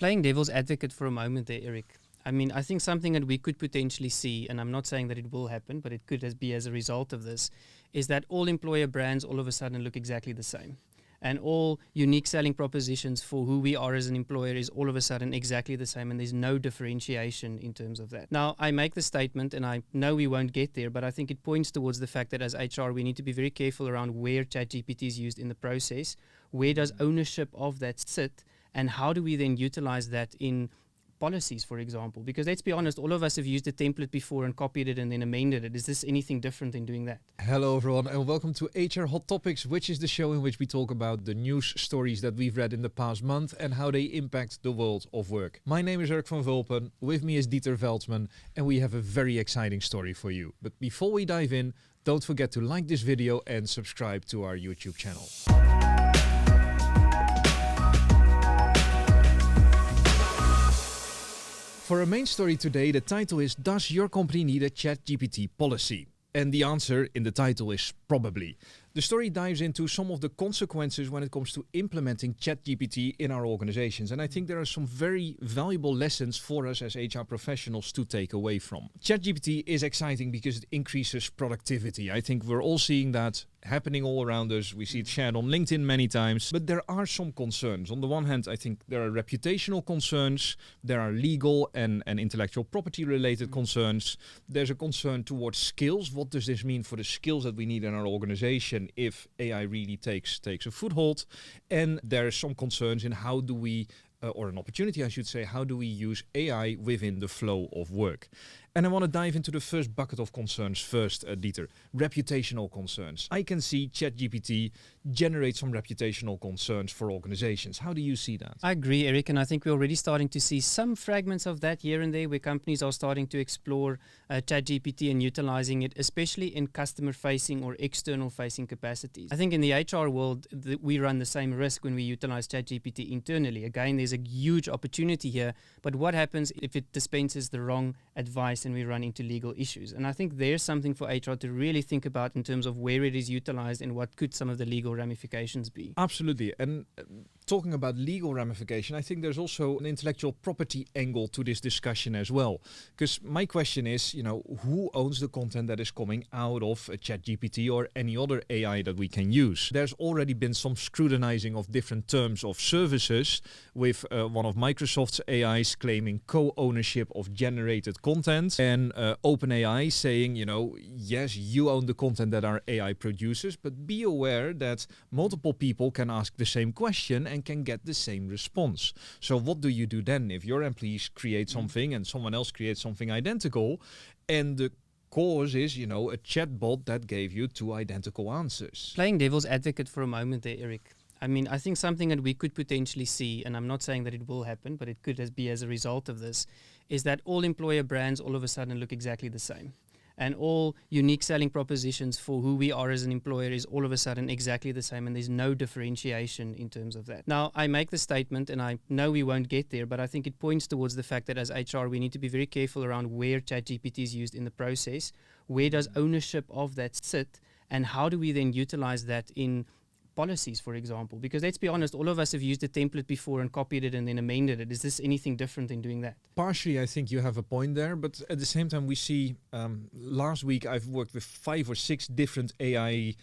Playing devil's advocate for a moment there, Erik. I mean, I think something that we could potentially see, and I'm not saying that it will happen, but it could be as a result of this, is that all employer brands all of a sudden look exactly the same. And all unique selling propositions for who we are as an employer is all of a sudden exactly the same, and there's no differentiation in terms of that. Now, I make the statement, and I know we won't get there, but I think it points towards the fact that as HR, we need to be very careful around where ChatGPT is used in the process, where does ownership of that sit, and how do we then utilize that in policies, for example? Because let's be honest, all of us have used a template before and copied it and then amended it. Is this anything different in doing that? Hello everyone and welcome to HR Hot Topics, which is the show in which we talk about the news stories that we've read in the past month and how they impact the world of work. My name is Erik van Vulpen, with me is Dieter Veldsman, and we have a very exciting story for you. But before we dive in, don't forget to like this video and subscribe to our YouTube channel. For our main story today, the title is, does your company need a ChatGPT policy? And the answer in the title is probably. The story dives into some of the consequences when it comes to implementing ChatGPT in our organizations. And I think there are some very valuable lessons for us as HR professionals to take away from. ChatGPT is exciting because it increases productivity. I think we're all seeing that happening all around us. We see it shared on LinkedIn many times, but there are some concerns. On the one hand, I think there are reputational concerns, there are legal and intellectual property related concerns. There's a concern towards skills. What does this mean for the skills that we need in our organization if AI really takes a foothold? And there are some concerns in how do we, or an opportunity I should say, how do we use AI within the flow of work? And I want to dive into the first bucket of concerns first, Dieter, reputational concerns. I can see ChatGPT generate some reputational concerns for organizations. How do you see that? I agree, Erik, and I think we're already starting to see some fragments of that here and there where companies are starting to explore ChatGPT and utilizing it, especially in customer-facing or external-facing capacities. I think in the HR world, we run the same risk when we utilize ChatGPT internally. Again, there's a huge opportunity here, but what happens if it dispenses the wrong advice and we run into legal issues? And I think there's something for HR to really think about in terms of where it is utilized and what could some of the legal ramifications be. Absolutely. And talking about legal ramification, I think there's also an intellectual property angle to this discussion as well. Because my question is, who owns the content that is coming out of a ChatGPT or any other AI that we can use? There's already been some scrutinizing of different terms of services, with one of Microsoft's AIs claiming co-ownership of generated content, and OpenAI saying, yes, you own the content that our AI produces, but be aware that multiple people can ask the same question and can get the same response. So what do you do then if your employees create something and someone else creates something identical, and the cause is, a chatbot that gave you two identical answers? Playing devil's advocate for a moment there, Erik. I mean, I think something that we could potentially see, and I'm not saying that it will happen, but it could be as a result of this, is that all employer brands all of a sudden look exactly the same. And all unique selling propositions for who we are as an employer is all of a sudden exactly the same, and there's no differentiation in terms of that. Now, I make the statement, and I know we won't get there, but I think it points towards the fact that as HR, we need to be very careful around where ChatGPT is used in the process, where does ownership of that sit, and how do we then utilize that in policies, for example? Because let's be honest, all of us have used a template before and copied it and then amended it. Is this anything different in doing that? Partially, I think you have a point there, but at the same time, we see last week I've worked with 5 or 6 different AI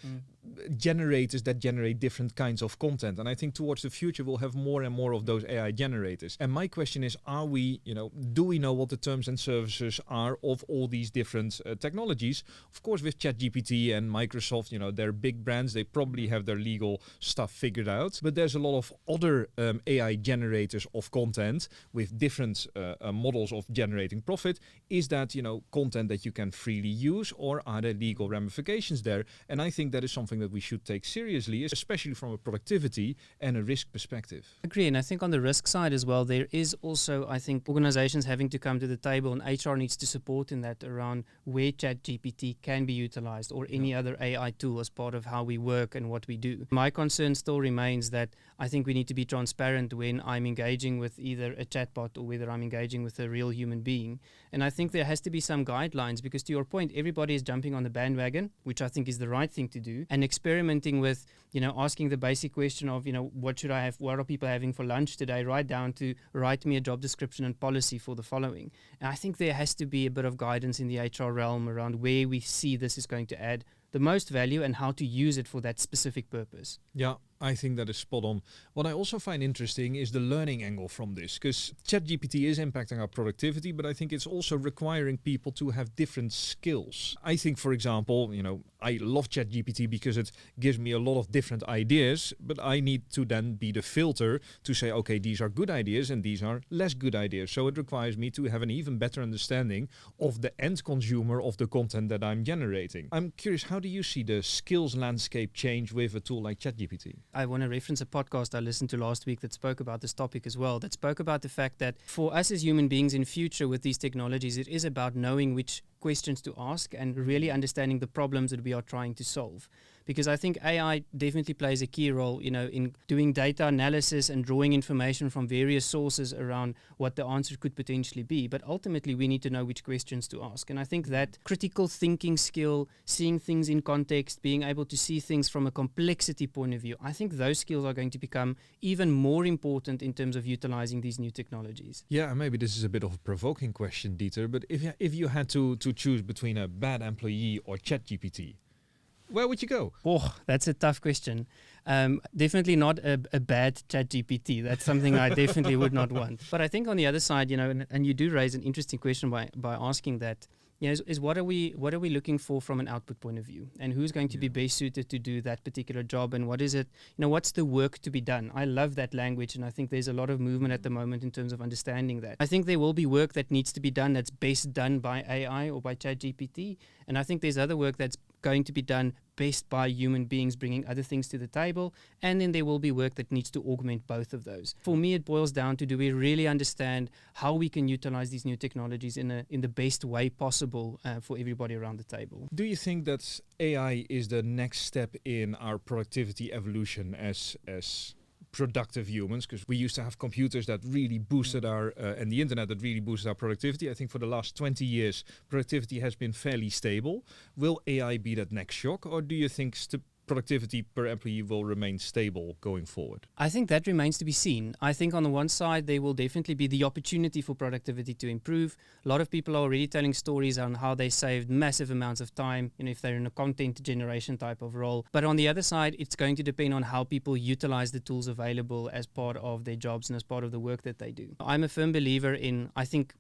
generators that generate different kinds of content. And I think towards the future, we'll have more and more of those AI generators. And my question is, do we know what the terms and services are of all these different technologies? Of course, with ChatGPT and Microsoft, they're big brands. They probably have their legal stuff figured out. But there's a lot of other AI generators of content with different models of generating profit. Is that, content that you can freely use, or are there legal ramifications there? And I think that is something that we should take seriously, especially from a productivity and a risk perspective. Agree, and I think on the risk side as well, there is also, I think, organizations having to come to the table, and HR needs to support in that around where ChatGPT can be utilized, or any other AI tool as part of how we work and what we do. My concern still remains that I think we need to be transparent when I'm engaging with either a chatbot or whether I'm engaging with a real human being. And I think there has to be some guidelines, because to your point, everybody is jumping on the bandwagon, which I think is the right thing to do, and experimenting with, asking the basic question of, what are people having for lunch today, right down to write me a job description and policy for the following. And I think there has to be a bit of guidance in the HR realm around where we see this is going to add the most value and how to use it for that specific purpose. Yeah, I think that is spot on. What I also find interesting is the learning angle from this, because ChatGPT is impacting our productivity, but I think it's also requiring people to have different skills. I think, for example, I love ChatGPT because it gives me a lot of different ideas, but I need to then be the filter to say, okay, these are good ideas and these are less good ideas. So it requires me to have an even better understanding of the end consumer of the content that I'm generating. I'm curious, how do you see the skills landscape change with a tool like ChatGPT? I want to reference a podcast I listened to last week that spoke about this topic as well, that spoke about the fact that for us as human beings in future with these technologies, it is about knowing which questions to ask and really understanding the problems that we are trying to solve. Because I think AI definitely plays a key role, in doing data analysis and drawing information from various sources around what the answer could potentially be. But ultimately, we need to know which questions to ask. And I think that critical thinking skill, seeing things in context, being able to see things from a complexity point of view, I think those skills are going to become even more important in terms of utilizing these new technologies. Yeah, maybe this is a bit of a provoking question, Dieter, but if you had to choose between a bad employee or ChatGPT, where would you go? Oh, that's a tough question. Definitely not a bad ChatGPT. That's something I definitely would not want. But I think on the other side, and you do raise an interesting question by asking that, is what are we looking for from an output point of view, and who's going to be best suited to do that particular job, and what is it, what's the work to be done? I love that language, and I think there's a lot of movement at the moment in terms of understanding that. I think there will be work that needs to be done that's best done by AI or by ChatGPT, and I think there's other work that's going to be done best by human beings bringing other things to the table, and then there will be work that needs to augment both of those. For me, it boils down to, do we really understand how we can utilize these new technologies in the best way possible for everybody around the table? Do you think that AI is the next step in our productivity evolution as productive humans? Because we used to have computers that really boosted our and the internet that really boosted our productivity. I think for the last 20 years productivity has been fairly stable. Will AI be that next shock, or do you think productivity per employee will remain stable going forward? I think that remains to be seen. I think on the one side, there will definitely be the opportunity for productivity to improve. A lot of people are already telling stories on how they saved massive amounts of time, if they're in a content generation type of role. But on the other side, it's going to depend on how people utilize the tools available as part of their jobs and as part of the work that they do. I'm a firm believer in, I think,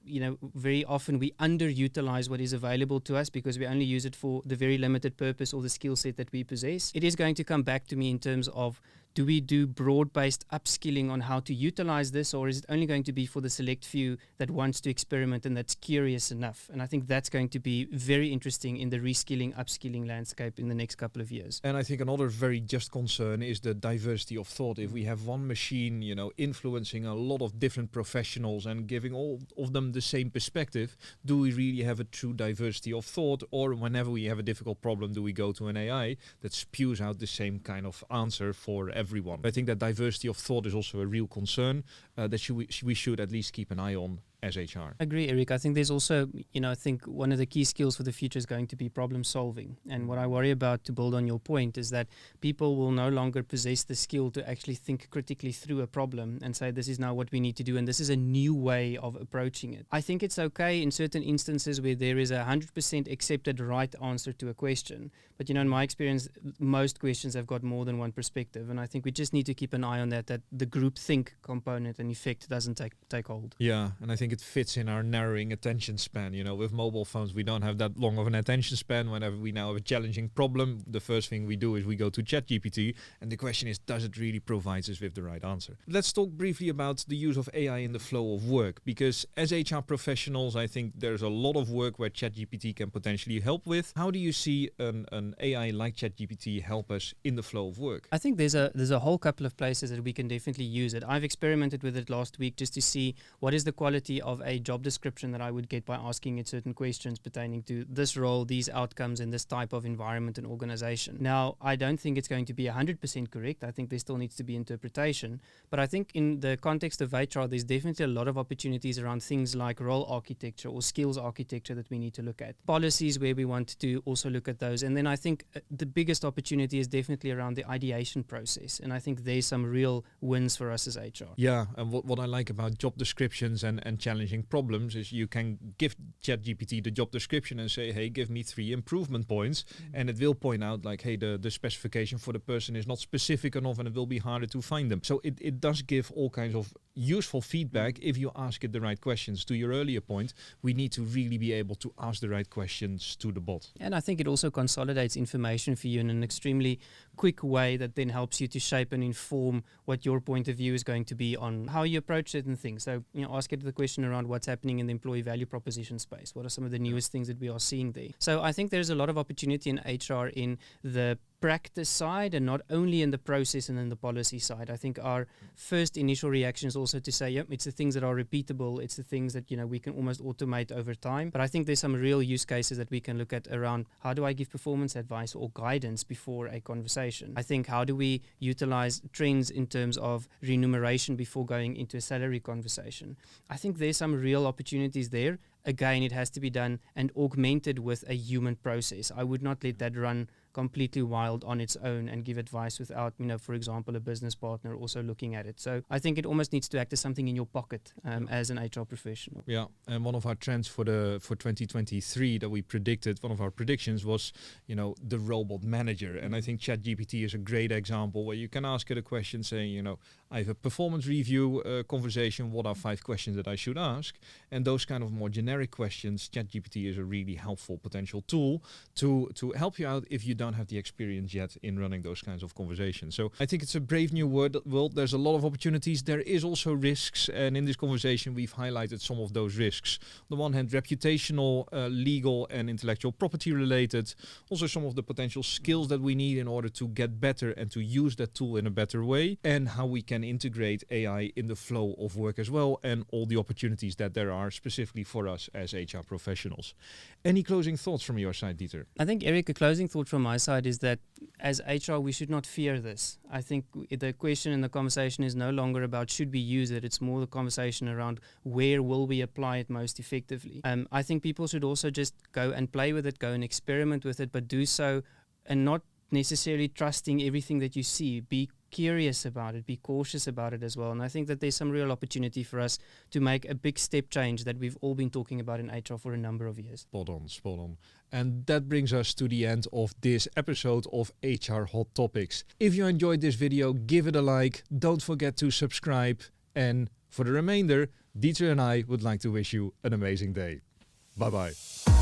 very often we underutilize what is available to us because we only use it for the very limited purpose or the skill set that we possess. It is going to come back to me in terms of, do we do broad-based upskilling on how to utilize this, or is it only going to be for the select few that wants to experiment and that's curious enough? And I think that's going to be very interesting in the reskilling, upskilling landscape in the next couple of years. And I think another very just concern is the diversity of thought. If we have one machine, influencing a lot of different professionals and giving all of them the same perspective, do we really have a true diversity of thought? Or whenever we have a difficult problem, do we go to an AI that spews out the same kind of answer for everyone? I think that diversity of thought is also a real concern that we should at least keep an eye on as HR. I agree, Erik. I think there's also, I think one of the key skills for the future is going to be problem solving. And what I worry about, to build on your point, is that people will no longer possess the skill to actually think critically through a problem and say, this is now what we need to do, and this is a new way of approaching it. I think it's okay in certain instances where there is a 100% accepted right answer to a question. But, in my experience, most questions have got more than one perspective. And I think we just need to keep an eye on that the group think component and effect doesn't take hold. Yeah, and I think it fits in our narrowing attention span. With mobile phones, we don't have that long of an attention span. Whenever we now have a challenging problem, the first thing we do is we go to ChatGPT, and the question is, does it really provide us with the right answer? Let's talk briefly about the use of AI in the flow of work, because as HR professionals, I think there's a lot of work where ChatGPT can potentially help with. How do you see an AI like ChatGPT help us in the flow of work? I think there's a whole couple of places that we can definitely use it. I've experimented with it last week just to see what is the quality quality of a job description that I would get by asking it certain questions pertaining to this role, these outcomes, and this type of environment and organization. Now, I don't think it's going to be 100% correct. I think there still needs to be interpretation. But I think in the context of HR, there's definitely a lot of opportunities around things like role architecture or skills architecture that we need to look at. Policies where we want to also look at those. And then I think the biggest opportunity is definitely around the ideation process. And I think there's some real wins for us as HR. Yeah, and what I like about job descriptions and challenging problems is you can give ChatGPT the job description and say, hey, give me 3 improvement points. And it will point out like, hey, the specification for the person is not specific enough and it will be harder to find them. So it does give all kinds of useful feedback if you ask it the right questions. To your earlier point, we need to really be able to ask the right questions to the bot. And I think it also consolidates information for you in an extremely quick way that then helps you to shape and inform what your point of view is going to be on how you approach certain things. So, ask it the question around what's happening in the employee value proposition space. What are some of the newest things that we are seeing there? So I think there's a lot of opportunity in HR in the practice side and not only in the process and in the policy side. I think our first initial reaction is also to say, yep, it's the things that are repeatable. It's the things that, we can almost automate over time. But I think there's some real use cases that we can look at around how do I give performance advice or guidance before a conversation? I think how do we utilize trends in terms of remuneration before going into a salary conversation? I think there's some real opportunities there. Again, it has to be done and augmented with a human process. I would not let that run completely wild on its own and give advice without, for example, a business partner also looking at it. So I think it almost needs to act as something in your pocket as an HR professional. Yeah, and one of our trends for 2023 that we predicted, one of our predictions was, the robot manager. And I think ChatGPT is a great example where you can ask it a question saying, I have a performance review conversation. What are 5 questions that I should ask? And those kind of more generic questions, ChatGPT is a really helpful potential tool to help you out if you don't have the experience yet in running those kinds of conversations. So I think it's a brave new world. There's a lot of opportunities. There is also risks. And in this conversation, we've highlighted some of those risks. On the one hand, reputational, legal and intellectual property related. Also some of the potential skills that we need in order to get better and to use that tool in a better way. And how we can integrate AI in the flow of work as well. And all the opportunities that there are specifically for us as HR professionals. Any closing thoughts from your side, Dieter? I think, Erik, a closing thought from my side is that as HR, we should not fear this. I think the question and the conversation is no longer about should we use it. It's more the conversation around where will we apply it most effectively. I think people should also just go and play with it, go and experiment with it, but do so and not necessarily trusting everything that you see. Be curious about it, be cautious about it as well. And I think that there's some real opportunity for us to make a big step change that we've all been talking about in HR for a number of years. Spot on. And that brings us to the end of this episode of HR Hot Topics. If you enjoyed this video, give it a like. Don't forget to subscribe. And for the remainder, Dieter and I would like to wish you an amazing day. Bye-bye.